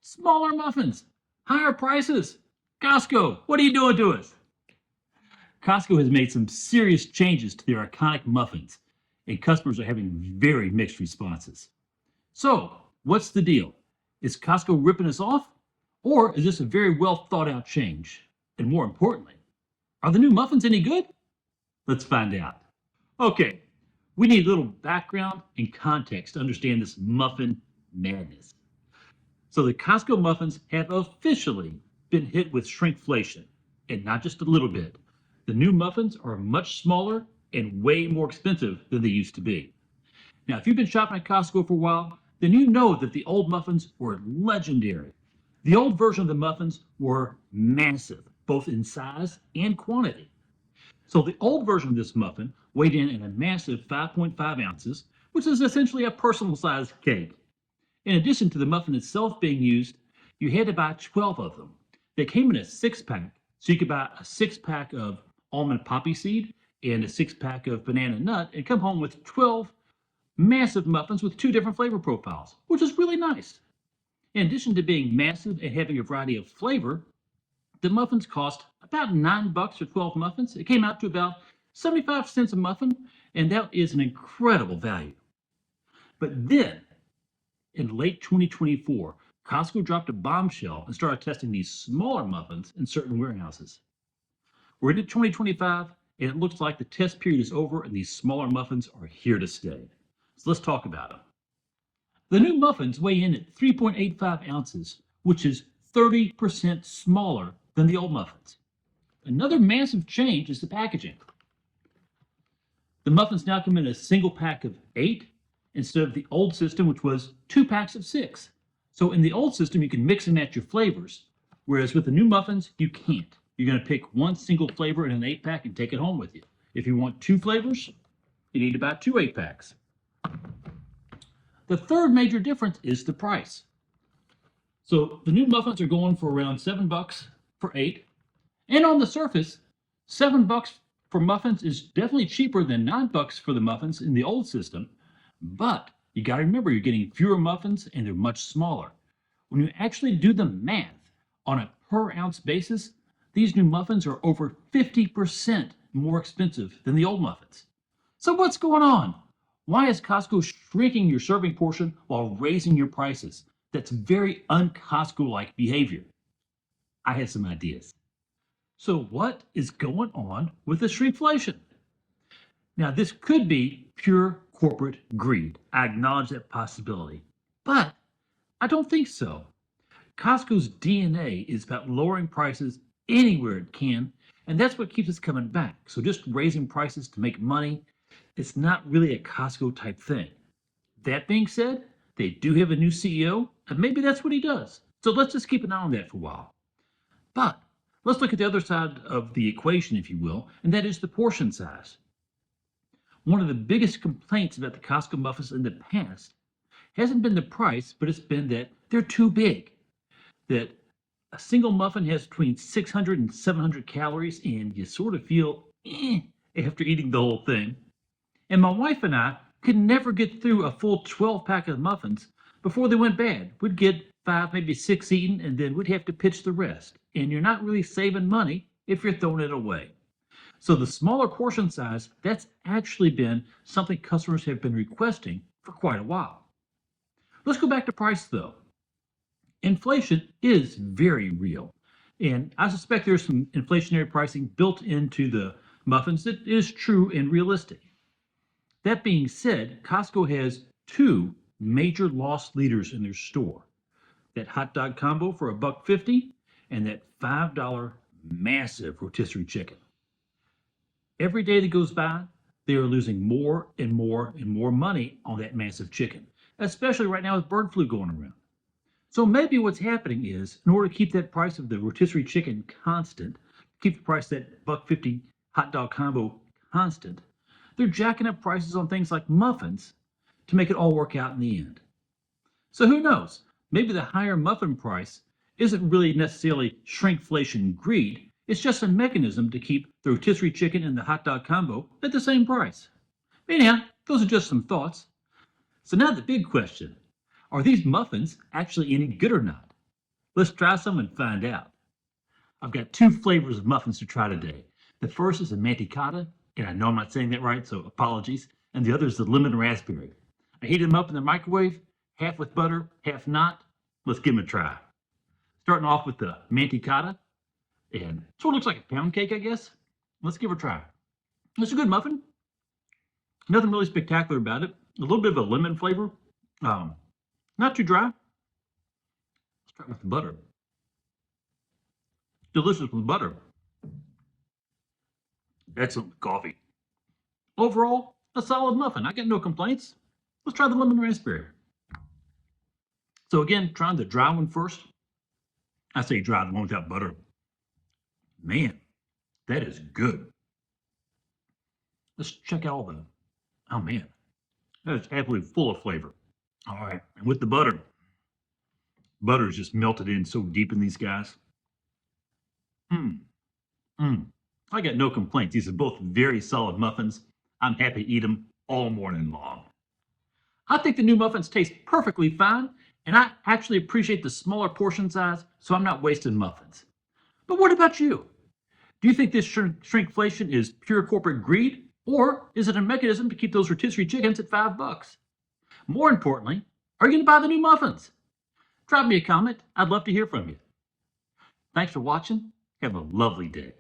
Smaller muffins, higher prices. Costco, what are you doing to us? Costco has made some serious changes to their iconic muffins, and customers are having very mixed responses. So, what's the deal? Is Costco ripping us off? Or is this a very well thought out change? And more importantly, are the new muffins any good? Let's find out. Okay, we need a little background and context to understand this muffin madness. So the Costco muffins have officially been hit with shrinkflation, and not just a little bit. The new muffins are much smaller and way more expensive than they used to be. Now, if you've been shopping at Costco for a while, then you know that the old muffins were legendary. The old version of the muffins were massive, both in size and quantity. So the old version of this muffin weighed in at a massive 5.5 ounces, which is essentially a personal sized cake. In addition to the muffin itself being used, you had to buy 12 of them. They came in a 6-pack, so you could buy a 6-pack of almond poppy seed and a 6-pack of banana nut and come home with 12 massive muffins with 2 different flavor profiles, which is really nice. In addition to being massive and having a variety of flavor, the muffins cost about $9 for 12 muffins. It came out to about 75 cents a muffin, and that is an incredible value. But then, in late 2024, Costco dropped a bombshell and started testing these smaller muffins in certain warehouses. We're into 2025, and it looks like the test period is over and these smaller muffins are here to stay. So let's talk about them. The new muffins weigh in at 3.85 ounces, which is 30% smaller than the old muffins. Another massive change is the packaging. The muffins now come in a single pack of 8 instead of the old system, which was 2 packs of 6. So in the old system, you can mix and match your flavors, whereas with the new muffins, you can't. You're going to pick one single flavor in an 8-pack and take it home with you. If you want 2 flavors, you need to buy 2 8-packs. The third major difference is the price. So the new muffins are going for around $7 for 8. And on the surface, $7 for muffins is definitely cheaper than $9 for the muffins in the old system. But you got to remember, you're getting fewer muffins and they're much smaller. When you actually do the math on a per ounce basis, these new muffins are over 50% more expensive than the old muffins. So what's going on? Why is Costco shrinking your serving portion while raising your prices? That's very un-Costco-like behavior. I have some ideas. So what is going on with the shrinkflation? Now, this could be pure corporate greed. I acknowledge that possibility. But I don't think so. Costco's DNA is about lowering prices anywhere it can, and that's what keeps us coming back. So just raising prices to make money, it's not really a Costco type thing. That being said, they do have a new CEO, and maybe that's what he does. So let's just keep an eye on that for a while. But let's look at the other side of the equation, if you will, and that is the portion size. One of the biggest complaints about the Costco muffins in the past hasn't been the price, but it's been that they're too big. That a single muffin has between 600 and 700 calories, and you sort of feel after eating the whole thing. And my wife and I could never get through a full 12-pack of muffins before they went bad. We'd get 5, maybe 6 eaten, and then we'd have to pitch the rest. And you're not really saving money if you're throwing it away. So the smaller portion size, that's actually been something customers have been requesting for quite a while. Let's go back to price though. Inflation is very real. And I suspect there's some inflationary pricing built into the muffins that is true and realistic. That being said, Costco has 2 major loss leaders in their store. That hot dog combo for $1.50 and that $5 massive rotisserie chicken. Every day that goes by, they are losing more and more and more money on that massive chicken, especially right now with bird flu going around. So maybe what's happening is, in order to keep that price of the rotisserie chicken constant, keep the price of that $1.50 hot dog combo constant, they're jacking up prices on things like muffins to make it all work out in the end. So who knows? Maybe the higher muffin price isn't really necessarily shrinkflation greed. It's just a mechanism to keep the rotisserie chicken and the hot dog combo at the same price. Anyhow, those are just some thoughts. So now the big question, are these muffins actually any good or not? Let's try some and find out. I've got two flavors of muffins to try today. The first is a mantecotta, and I know I'm not saying that right, so apologies. And the other is the lemon raspberry. I heat them up in the microwave, half with butter, half not. Let's give them a try. Starting off with the mantecotta, and sort of looks like a pound cake, I guess. Let's give it a try. It's a good muffin. Nothing really spectacular about it. A little bit of a lemon flavor. Not too dry. Let's try it with the butter. Delicious with butter. Excellent with coffee. Overall, a solid muffin. I got no complaints. Let's try the lemon raspberry. So again, trying the dry one first. I say dry, the one without butter. Man, that is good. Let's check out all the, oh man, that is absolutely full of flavor. All right, and with the butter, butter is just melted in so deep in these guys. Mmm, mmm. I got no complaints. These are both very solid muffins. I'm happy to eat them all morning long. I think the new muffins taste perfectly fine, and I actually appreciate the smaller portion size, so I'm not wasting muffins. But what about you? Do you think this shrinkflation is pure corporate greed, or is it a mechanism to keep those rotisserie chickens at $5? More importantly, are you going to buy the new muffins? Drop me a comment. I'd love to hear from you. Thanks for watching. Have a lovely day.